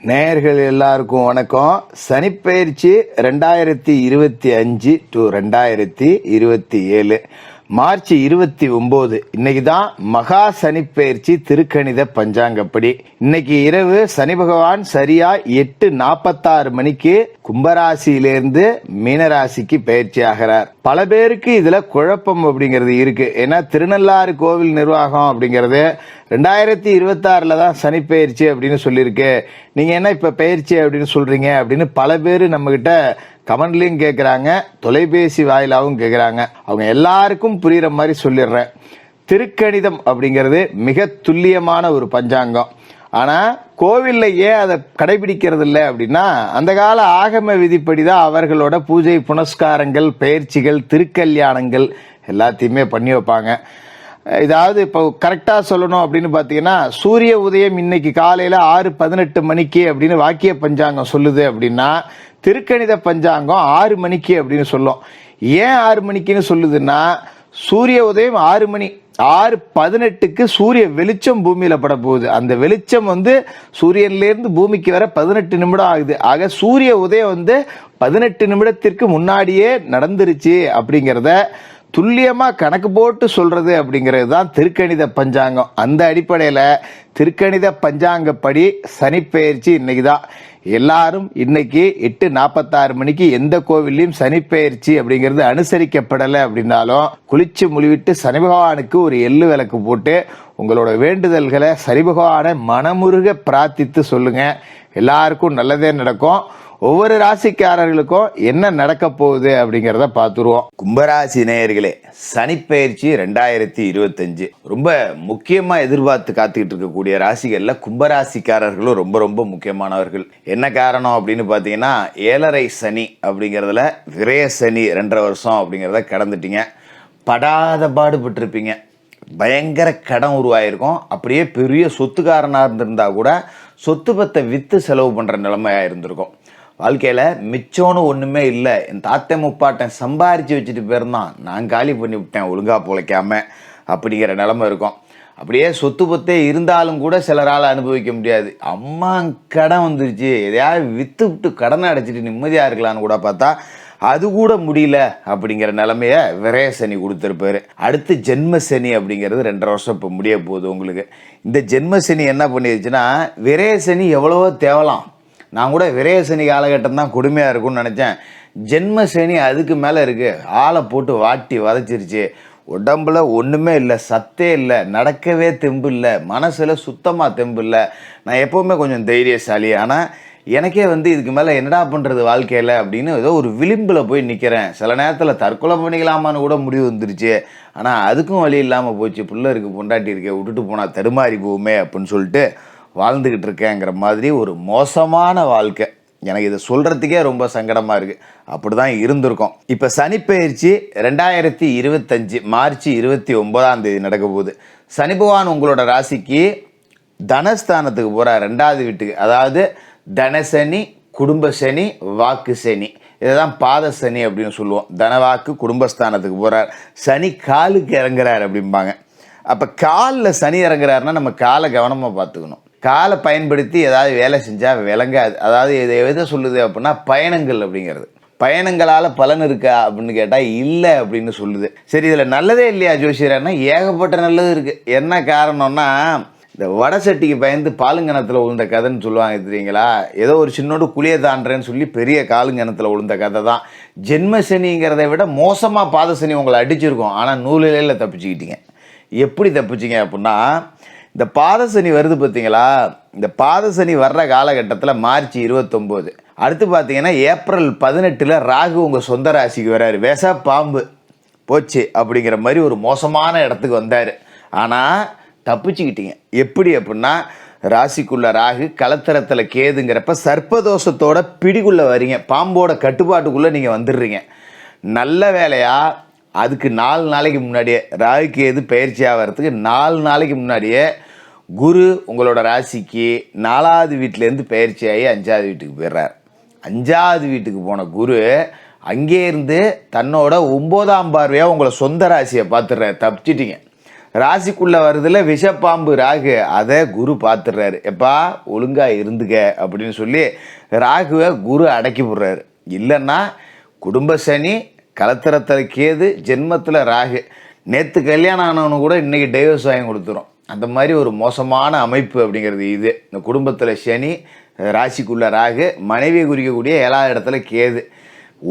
நேயர்கள் எல்லாருக்கும் வணக்கம். சனிப்பெயர்ச்சி 2025 to 2027 மார்ச் 29 இன்னைக்கு தான் மகா சனிப்பெயர்ச்சி திருக்கணித பஞ்சாங்கப்படி. இன்னைக்கு இரவு சனி பகவான் சரியா 8:46 மணிக்கு கும்பராசியிலிருந்து மீனராசிக்கு பயிற்சி ஆகிறார். பல பேருக்கு இதுல குழப்பம் அப்படிங்கிறது இருக்கு. ஏன்னா திருநள்ளாறு கோவில் நிர்வாகம் அப்படிங்கறது 2026 தான் சனி பயிற்சி அப்படின்னு சொல்லியிருக்கு. நீங்க என்ன இப்ப பயிற்சி அப்படின்னு சொல்றீங்க அப்படின்னு பல பேர் நம்ம கிட்ட கமெண்ட்லயும் கேட்கறாங்க, தொலைபேசி வாயிலாவும் கேட்கறாங்க. அவங்க எல்லாருக்கும் புரியுற மாதிரி சொல்லிடுறேன். திருக்கணிதம் அப்படிங்கிறது மிக துல்லியமான ஒரு பஞ்சாங்கம். ஆனா கோவில்ல ஏன் அதை கடைபிடிக்கிறது இல்லை அப்படின்னா, அந்த கால ஆகம விதிப்படிதான் அவர்களோட பூஜை புனஸ்காரங்கள், பயிற்சிகள், திருக்கல்யாணங்கள் எல்லாத்தையுமே பண்ணி வைப்பாங்க. இதாவது இப்போ கரெக்டா சொல்லணும் அப்படின்னு பாத்தீங்கன்னா, சூரிய உதயம் இன்னைக்கு காலையில 6:18 மணிக்கு அப்படின்னு வாக்கிய பஞ்சாங்கம் சொல்லுது அப்படின்னா, திருக்கணித பஞ்சாங்கம் 6 மணிக்கு அப்படின்னு சொல்லும். ஏன் 6 மணிக்குன்னு சொல்லுதுன்னா, சூரிய உதயம் 6 மணி, 6:18க்கு சூரிய வெளிச்சம் பூமியில பட போகுது. அந்த வெளிச்சம் சூரியன்ல இருந்து பூமிக்கு வர 18 நிமிடம் ஆகுது. ஆக சூரிய உதயம் 18 நிமிடத்திற்கு முன்னாடியே நடந்துருச்சு அப்படிங்கிறத துல்லியமா கணக்கு போட்டு சொல்றது அப்படிங்கிறது தான் திருக்கணித பஞ்சாங்கம். அந்த அடிப்படையில திருக்கணித பஞ்சாங்கப்படி சனிப்பெயர்ச்சி இன்னைக்கு தான். எல்லாரும் இன்னைக்கு 8:46 மணிக்கு எந்த கோவில்லையும் சனிப்பெயர்ச்சி அப்படிங்கிறது அனுசரிக்கப்படலை அப்படின்னாலும் குளிச்சு முழுவிட்டு சனி பகவானுக்கு ஒரு எள்ளு விளக்கு போட்டு உங்களோட வேண்டுதல்களை சனி பகவானை மனமுருக பிரார்த்தித்து சொல்லுங்க. எல்லாருக்கும் நல்லதே நடக்கும். ஒவ்வொரு ராசிக்காரர்களுக்கும் என்ன நடக்க போகுது அப்படிங்கிறத பார்த்துருவோம். கும்பராசி நேயர்களே, சனிப்பெயர்ச்சி 2025 ரொம்ப முக்கியமா எதிர்பார்த்து காத்துக்கிட்டு இருக்கக்கூடிய ராசிகள்ல கும்பராசிக்காரர்களும் ரொம்ப ரொம்ப முக்கியமானவர்கள். என்ன காரணம் அப்படின்னு பாத்தீங்கன்னா, 7.5 சனி அப்படிங்கறதுல விரய சனி 2.5 வருஷம் அப்படிங்கிறத கடந்துட்டீங்க. படாத பாடுபட்டிருப்பீங்க. பயங்கர கடன் உருவாயிருக்கும். அப்படியே பெரிய சொத்துக்காரனா இருந்திருந்தா கூட சொத்து பத்தை வித்து செலவு பண்ற நிலைமையா இருந்திருக்கும். வாழ்க்கையில மிச்சோன்னு ஒண்ணுமே இல்லை, என் தாத்தா முப்பாட்டன் சம்பாரிச்சு வச்சுட்டு போயிருந்தான், நான் காலி பண்ணி விட்டேன் ஒழுங்கா பொழைக்காம அப்படிங்கிற நிலைமை இருக்கும். அப்படியே சொத்து பத்தே இருந்தாலும் கூட சிலரால் அனுபவிக்க முடியாது. அம்மா கடன் வந்துருச்சு, எதையாவது வித்து விட்டு கடனை அடைச்சிட்டு நிம்மதியா இருக்கலான்னு கூட பார்த்தா அது கூட முடியல அப்படிங்கிற நிலைமைய விரய சனி கொடுத்துருப்பாரு. அடுத்து ஜென்ம சனி அப்படிங்கிறது 2.5 வருஷம் இப்போ முடிய போகுது உங்களுக்கு. இந்த ஜென்ம சனி என்ன பண்ணிருச்சுன்னா, விரய சனி எவ்வளவோ தேவலாம். நான் கூட விரய சனி காலகட்டம் தான் கொடுமையாக இருக்கும்னு நினச்சேன். ஜென்ம சனி அதுக்கு மேலே இருக்கு. ஆளை போட்டு வாட்டி வதைச்சிருச்சு. உடம்புல ஒன்றுமே இல்லை, சத்தே இல்லை, நடக்கவே தெம்பு இல்லை, மனசில் சுத்தமாக தெம்பு இல்லை. நான் எப்போவுமே கொஞ்சம் தைரியசாலி, ஆனால் எனக்கே இதுக்கு மேலே என்னடா பண்ணுறது வாழ்க்கையில் அப்படின்னு ஏதோ ஒரு விளிம்பில் போய் நிற்கிறேன். சில நேரத்தில் தற்கொலை பண்ணிக்கலாமான்னு கூட முடிவு வந்துருச்சு. ஆனால் அதுக்கும் வழி இல்லாமல் போச்சு. பிள்ளை இருக்கு, பொண்டாட்டி இருக்கே, விட்டுட்டு போனால் தடுமாறி போகுமே அப்படின்னு சொல்லிட்டு வாழ்ந்துக்கிட்டு இருக்கேங்கிற மாதிரி ஒரு மோசமான வாழ்க்கை. எனக்கு இதை சொல்கிறதுக்கே ரொம்ப சங்கடமாக இருக்குது. அப்படி தான் இருந்திருக்கும். இப்போ சனிப்பெயர்ச்சி 2025 மார்ச் 29 நடக்க போகுது. சனி பகவான் உங்களோட ராசிக்கு தனஸ்தானத்துக்கு போகிறார், 2வது வீட்டுக்கு. அதாவது தனசனி, குடும்ப சனி, வாக்கு சனி, இதைதான் பாத சனி அப்படின்னு சொல்லுவோம். தனவாக்கு குடும்பஸ்தானத்துக்கு போகிறார். சனி காலுக்கு இறங்குறார் அப்படிம்பாங்க. அப்போ காலில் சனி இறங்குறாருன்னா நம்ம காலை கவனமாக பார்த்துக்கணும். காலை பயன்படுத்தி ஏதாவது வேலை செஞ்சால் விளங்காது. அதாவது இதை எதை சொல்லுது அப்படின்னா, பயணங்கள் அப்படிங்கிறது. பயணங்களால் பலன் இருக்கா அப்படின்னு கேட்டால் இல்லை அப்படின்னு சொல்லுது. சரி, இதில் நல்லதே இல்லையா ஜோசியர்னா? ஏகப்பட்ட நல்லது இருக்குது. என்ன காரணம்னா, இந்த வடை சட்டிக்கு பயந்து பாலுங்கணத்தில் விழுந்த கதைன்னு சொல்லுவாங்க தெரியுங்களா? ஏதோ ஒரு சின்னோடு குளிய தாண்டறேன்னு சொல்லி பெரிய காலுங்கணத்தில் விழுந்த கதை தான். ஜென்ம சனிங்கிறத விட மோசமாக பாத சனி உங்களை அடிச்சிருக்கும். ஆனால் நூலிலையில் தப்பிச்சுக்கிட்டீங்க. எப்படி தப்பிச்சிங்க அப்படின்னா, இந்த பாதசனி வருது பார்த்தீங்களா? இந்த பாதசனி வர்ற காலகட்டத்தில் மார்ச் 29, அடுத்து பார்த்தீங்கன்னா ஏப்ரல் 18 ராகு உங்கள் சொந்த ராசிக்கு வர்றாரு. விஷ பாம்பு போச்சு அப்படிங்கிற மாதிரி ஒரு மோசமான இடத்துக்கு வந்தார். ஆனால் தப்பிச்சுக்கிட்டீங்க. எப்படி அப்படின்னா, ராசிக்குள்ள ராகு, கலத்திரத்தில் கேதுங்கிறப்ப சர்ப்பதோஷத்தோட பிடிக்குள்ளே வரீங்க. பாம்போட கட்டுப்பாட்டுக்குள்ளே நீங்கள் வந்துடுறீங்க. நல்ல வேலையா அதுக்கு 4 நாளைக்கு முன்னாடியே, ராகு கேது பயிற்சி ஆகிறதுக்கு 4 நாளைக்கு முன்னாடியே குரு உங்களோட ராசிக்கு 4வது வீட்டிலேருந்து பயிற்சி ஆகி 5வது வீட்டுக்கு போயிடுறார். 5வது வீட்டுக்கு போன குரு அங்கே இருந்து தன்னோட 9ஆம் பார்வையாக உங்களை சொந்த ராசியை பார்த்துடுறாரு. தப்பிச்சிட்டிங்க. ராசிக்குள்ளே வருதுல விஷப்பாம்பு ராகு, அதை குரு பார்த்துடுறாரு. எப்பா ஒழுங்காக இருந்துக்க அப்படின்னு சொல்லி ராகுவை குரு அடக்கி விடுறாரு. இல்லைன்னா குடும்ப சனி, கலத்திரத்தில் கேது, ஜென்மத்தில் ராகு. நேற்று கல்யாணம் ஆனவனு கூட இன்றைக்கி டைவர்ஸ் வாங்கி கொடுத்துரும். அந்த மாதிரி ஒரு மோசமான அமைப்பு அப்படிங்கிறது இது. இந்த குடும்பத்தில் சனி, ராசிக்குள்ளே ராகு, மனைவியை குறிக்கக்கூடிய 7வது இடத்துல கேது.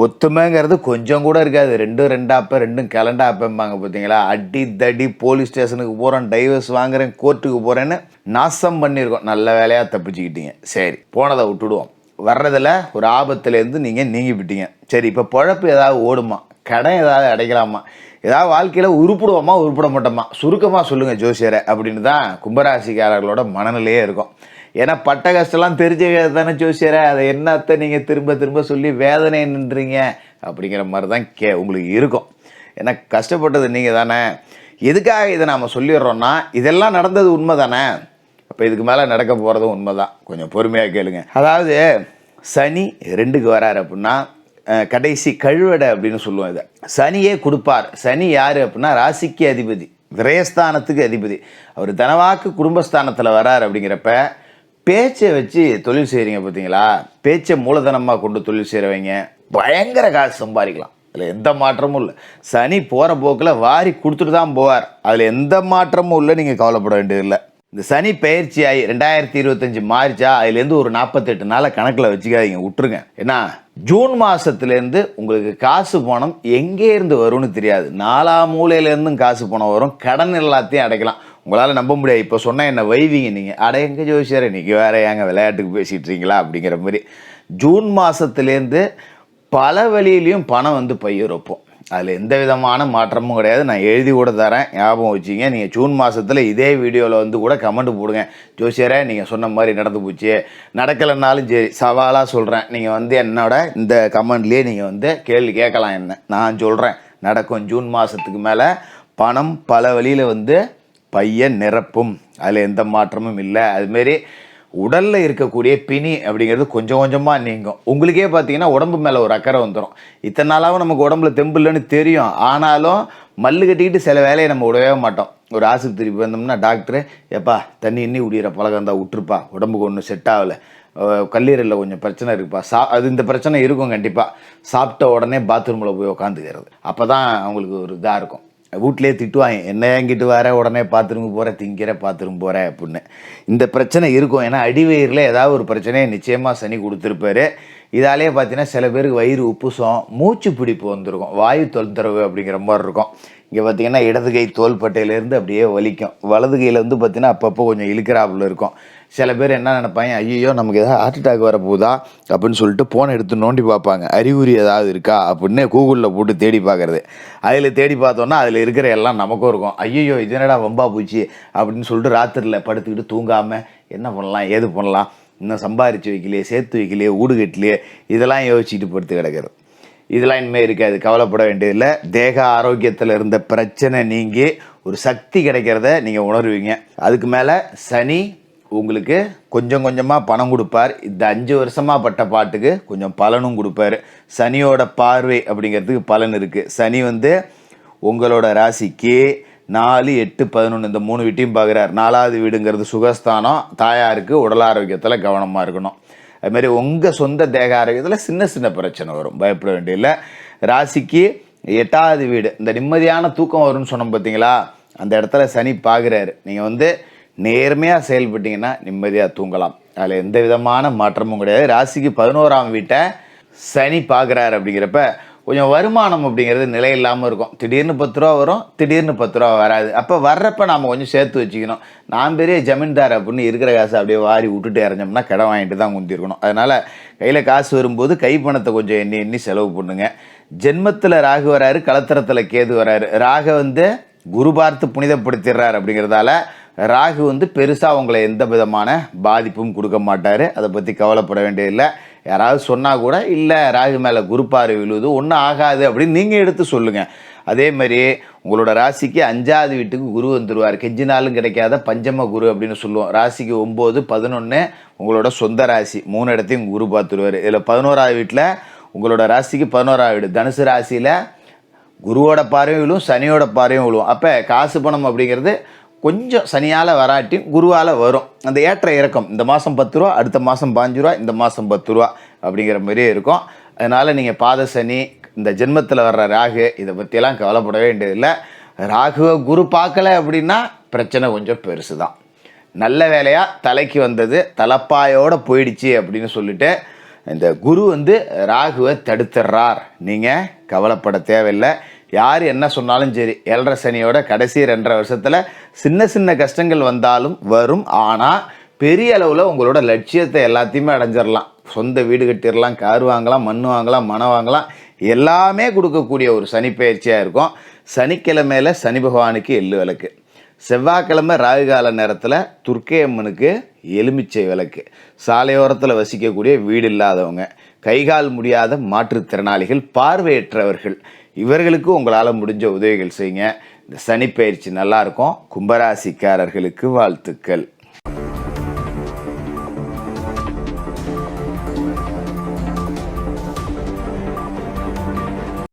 ஒத்துமைங்கிறது கொஞ்சம் கூட இருக்காது. ரெண்டும் ரெண்டாப்ப, ரெண்டும் கலண்டாப்பம்பாங்க பார்த்தீங்களா. அடி தடி, போலீஸ் ஸ்டேஷனுக்கு போகிறேன், டைவர்ஸ் வாங்குறேன், கோர்ட்டுக்கு போகிறேன்னு நாசம் பண்ணியிருக்கோம். நல்ல வேலையாக தப்பிச்சுக்கிட்டீங்க. சரி, போனதை விட்டுடுவோம். வர்றதில் ஒரு ஆபத்துலேருந்து நீங்கள் நீங்கிவிட்டீங்க. சரி, இப்போ பொழப்பு ஏதாவது ஓடுமா, கடன் ஏதாவது அடைக்கலாமா, ஏதாவது வாழ்க்கையில் உருப்பிடுவோமா உருப்பிட மாட்டோமா, சுருக்கமாக சொல்லுங்கள் ஜோசியரை அப்படின்னு தான் கும்பராசிக்காரர்களோட மனநிலையே இருக்கும். ஏன்னா பட்ட கஷ்டம்லாம் தெரிஞ்ச தானே ஜோசியரை, அதை என்னத்தை நீங்கள் திரும்ப திரும்ப சொல்லி வேதனை நின்றீங்க அப்படிங்கிற மாதிரி தான் உங்களுக்கு இருக்கும். ஏன்னா கஷ்டப்பட்டது நீங்கள் தானே. எதுக்காக இதை நாம் சொல்லிடுறோன்னா, இதெல்லாம் நடந்தது உண்மை தானே. அப்போ இதுக்கு மேலே நடக்க போகிறதும் உண்மை தான். கொஞ்சம் பொறுமையாக கேளுங்க. அதாவது சனி 2க்கு வராரு அப்படின்னா கடைசி கழுவடை அப்படின்னு சொல்லுவோம். இதை சனியே கொடுப்பார். சனி யார் அப்படின்னா ராசிக்கு அதிபதி, விரயஸ்தானத்துக்கு அதிபதி. அவர் தனவாக்கு குடும்பஸ்தானத்தில் வரார். அப்படிங்கிறப்ப பேச்சை வச்சு தொழில் செய்கிறீங்க பார்த்தீங்களா, பேச்சை மூலதனமாக கொண்டு தொழில் செய்கிறவங்க பயங்கர காசு சம்பாதிக்கலாம். அதில் எந்த மாற்றமும் இல்லை. சனி போகிற போக்கில் வாரி கொடுத்துட்டு தான் போவார். அதில் எந்த மாற்றமும் இல்லை. நீங்கள் கவலைப்பட வேண்டியதில்லை. இந்த சனி பயிற்சி ஆகி 2025 மார்ச்சா, அதுலேருந்து ஒரு 48 நாளை கணக்கில் வச்சுக்காதீங்க, விட்டுருங்க. ஏன்னா ஜூன் மாதத்துலேருந்து உங்களுக்கு காசு பணம் எங்கே இருந்து வரும்னு தெரியாது. 4 மூலையிலேருந்தும் காசு பணம் வரும். கடன் எல்லாத்தையும் அடைக்கலாம். உங்களால் நம்ப முடியாது. இப்போ சொன்னால் என்ன வைவீங்க நீங்கள், அட எங்கே ஜோசியர் இன்றைக்கி வேற ஏங்க விளையாட்டுக்கு பேசிகிட்றீங்களா அப்படிங்கிற மாதிரி. ஜூன் மாதத்துலேருந்து பல வழியிலையும் பணம் வந்து பையிருப்போம். அதில் எந்த விதமான மாற்றமும் கிடையாது. நான் எழுதி கூட தரேன், ஞாபகம் வச்சிங்க. நீங்கள் ஜூன் மாதத்தில் இதே வீடியோவில் வந்து கூட கமெண்ட் போடுங்க, ஜோசியரே நீங்கள் சொன்ன மாதிரி நடந்து போச்சு, நடக்கலைன்னாலும் சரி சவாலாக சொல்கிறேன். நீங்கள் வந்து என்னோட இந்த கமெண்ட்லேயே நீங்கள் வந்து கேள்வி கேட்கலாம். என்ன நான் சொல்கிறேன் நடக்கும். ஜூன் மாதத்துக்கு மேலே பணம் பல வழியில் வந்து பையன் நிரப்பும். அதில் எந்த மாற்றமும் இல்லை. அதுமாரி உடலில் இருக்கக்கூடிய பிணி அப்படிங்கிறது கொஞ்சம் கொஞ்சமாக நீங்கும். உங்களுக்கே பார்த்தீங்கன்னா உடம்பு மேலே ஒரு அக்கறை வந்துடும். இத்தனை நாளாகவும் நமக்கு உடம்புல தெம்பு இல்லைன்னு தெரியும். ஆனாலும் மல்லு கட்டிக்கிட்டு சில வேலையை நம்ம விடவே மாட்டோம். ஒரு ஆஸ்பத்திரி வந்தோம்னா டாக்டரு, எப்பா தண்ணி இன்னி உடிகிற பழக்கம் தான் விட்டுருப்பா, உடம்புக்கு ஒன்றும் செட் ஆகலை, கல்லீரலில் கொஞ்சம் பிரச்சனை இருக்குப்பா, அது இந்த பிரச்சனை இருக்கும் கண்டிப்பாக, சாப்பிட்ட உடனே பாத்ரூமில் போய் உக்காந்துக்கிறது. அப்போ தான் அவங்களுக்கு ஒரு இதாக இருக்கும். வீட்லேயே திட்டுவாங்க, என்ன எங்கிட்டு வர, உடனே பாத்ரூமுக்கு போகிற, திங்கிற பாத்ரூம் போகிற அப்படின்னு. இந்த பிரச்சனை இருக்கும். ஏன்னா அடிவயிறில் ஏதாவது ஒரு பிரச்சனையை நிச்சயமாக சனி கொடுத்துருப்பாரு. இதாலே பார்த்தீங்கன்னா சில பேருக்கு வயிறு உப்புசம், மூச்சு பிடிப்பு வந்திருக்கும், வாயு தொந்தரவு அப்படிங்கிற மாதிரி இருக்கும். இங்கே பார்த்தீங்கன்னா இடது கை தோள்பட்டையிலேருந்து அப்படியே வலிக்கும். வலது கையில் வந்து பார்த்தீங்கன்னா அப்பப்போ கொஞ்சம் இழுக்கிறாப்புல இருக்கும். சில பேர் என்ன நினைப்பாங்க, ஐயோ நமக்கு ஏதாவது ஹார்ட் அட்டாக் வரப்போகுதா அப்படின்னு சொல்லிட்டு ஃபோனை எடுத்து நோண்டி பார்ப்பாங்க, அறிகுறி ஏதாவது இருக்கா அப்படின்னு கூகுளில் போட்டு தேடி பார்க்குறது. அதில் தேடி பார்த்தோன்னா அதில் இருக்கிற எல்லாம் நமக்கும் இருக்கும். ஐயோ இது என்னடா வம்பா போச்சு அப்படின்னு சொல்லிட்டு ராத்திரியில் படுத்துக்கிட்டு தூங்காமல் என்ன பண்ணலாம் ஏது பண்ணலாம், இன்னும் சம்பாரித்து வைக்கலையே, சேர்த்து வைக்கலையே, ஊடு கட்டலையே, இதெல்லாம் யோசிச்சுட்டு படுத்து கிடக்கிறது. இதெல்லாம் இனிமேல் இருக்காது, கவலைப்பட வேண்டியதில்லை. தேக ஆரோக்கியத்தில் இருந்த பிரச்சனை நீங்கி ஒரு சக்தி கிடைக்கிறத நீங்கள் உணர்வீங்க. அதுக்கு மேலே சனி உங்களுக்கு கொஞ்சம் கொஞ்சமாக பணம் கொடுப்பார். இந்த 5 வருஷமாக பட்ட பாட்டுக்கு கொஞ்சம் பலனும் கொடுப்பார். சனியோட பார்வை அப்படிங்கிறதுக்கு பலன் இருக்குது. சனி வந்து உங்களோட ராசிக்கு 4, 8, 11 இந்த 3 வீட்டையும் பார்க்குறார். 4வது வீடுங்கிறது சுகஸ்தானம். தாயாருக்கு உடல் ஆரோக்கியத்தில் கவனமாக இருக்கணும். அதுமாரி உங்கள் சொந்த தேக ஆரோக்கியத்தில் சின்ன சின்ன பிரச்சனை வரும், பயப்பட வேண்டியதில்லை. ராசிக்கு 8வது வீடு, இந்த நிம்மதியான தூக்கம் வரும்னு சொன்னோம் பார்த்தீங்களா, அந்த இடத்துல சனி பார்க்குறாரு. நீங்கள் வந்து நேர்மையாக செயல்பட்டீங்கன்னா நிம்மதியாக தூங்கலாம். அதில் எந்த விதமான மாற்றமும் கிடையாது. ராசிக்கு 11ஆம் வீட்டை சனி பார்க்குறாரு. அப்படிங்கிறப்ப கொஞ்சம் வருமானம் அப்படிங்கிறது நிலை இல்லாமல் இருக்கும். திடீர்னு 10 ரூபா வரும், திடீர்னு 10 ரூபா வராது. அப்போ வர்றப்ப நாம் கொஞ்சம் சேர்த்து வச்சுக்கணும். நான் பெரிய ஜமீன்தார் அப்படின்னு இருக்கிற காசை அப்படியே வாரி விட்டுட்டு இறஞ்சோம்னா கடன் வாங்கிட்டு தான் குந்திருக்கணும். அதனால் கையில் காசு வரும்போது கை பணத்தை கொஞ்சம் எண்ணி எண்ணி செலவு பண்ணுங்க. ஜென்மத்தில் ராகு வராரு, கலத்திரத்தில் கேது வராரு. ராக வந்து குரு பார்த்து புனிதப்படுத்திடுறாரு. அப்படிங்கிறதால ராகு வந்து பெருசாக உங்களை எந்த விதமான பாதிப்பும் கொடுக்க மாட்டார். அதை பற்றி கவலைப்பட வேண்டியதில்லை. யாராவது சொன்னால் கூட இல்லை ராகு மேலே குரு பார்வை விழுவுது, ஒன்றும் ஆகாது அப்படின்னு நீங்கள் எடுத்து சொல்லுங்கள். அதே மாதிரி உங்களோட ராசிக்கு 5வது வீட்டுக்கு குரு வந்துடுவார். கெஞ்சினாலும் கிடைக்காத பஞ்சம குரு அப்படின்னு சொல்லுவோம். ராசிக்கு 9, 11 உங்களோட சொந்த ராசி, 3 இடத்தையும் குரு பார்த்துருவார். இதில் 11வது வீட்டில் உங்களோட ராசிக்கு 11வது வீடு தனுசு ராசியில் குருவோட பார்வையும் விழும், சனியோட பார்வையும் விழுவும். அப்போ காசு பணம் அப்படிங்கிறது கொஞ்சம் சனியால் வராட்டியும் குருவால் வரும். அந்த ஏற்ற இறக்கம், இந்த மாதம் 10 ரூபா, அடுத்த மாதம் 5 ரூபா, இந்த மாதம் 10 ரூபா அப்படிங்கிற மாதிரியே இருக்கும். அதனால் நீங்கள் பாத சனி, இந்த ஜென்மத்தில் வர்ற ராகு, இதை பற்றியெல்லாம் கவலைப்பட வேண்டியதில்லை. ராகுவை குரு பார்க்கல அப்படின்னா பிரச்சனை கொஞ்சம் பெருசு தான். நல்ல வேலையாக தலைக்கு வந்தது, தலைப்பாயோடு போயிடுச்சு அப்படின்னு சொல்லிட்டு இந்த குரு ராகுவை தடுத்துடுறார். நீங்கள் கவலைப்பட தேவையில்லை. யார் என்ன சொன்னாலும் சரி, 7.5 சனியோட கடைசி 2.5 வருஷத்தில் சின்ன சின்ன கஷ்டங்கள் வந்தாலும் வரும். ஆனால் பெரிய அளவில் உங்களோட லட்சியத்தை எல்லாத்தையுமே அடைஞ்சிடலாம். சொந்த வீடு கட்டிடலாம், கார் வாங்கலாம், மண் வாங்கலாம், மனம் வாங்கலாம், எல்லாமே கொடுக்கக்கூடிய ஒரு சனி பயிற்சியாக இருக்கும். சனிக்கிழமையில் சனி பகவானுக்கு எள்ளு விளக்கு, செவ்வாய்க்கிழமை ராகுகால நேரத்தில் துர்க்கை அம்மனுக்கு எலுமிச்சை விளக்கு, சாலையோரத்தில் வசிக்கக்கூடிய வீடு இல்லாதவங்க, கைகால் முடியாத மாற்றுத்திறனாளிகள், பார்வையற்றவர்கள், இவர்களுக்கு உங்களால் முடிஞ்ச உதவிகள் செய்யுங்க. இந்த சனி பயிற்சி நல்லாயிருக்கும். கும்பராசிக்காரர்களுக்கு வாழ்த்துக்கள்.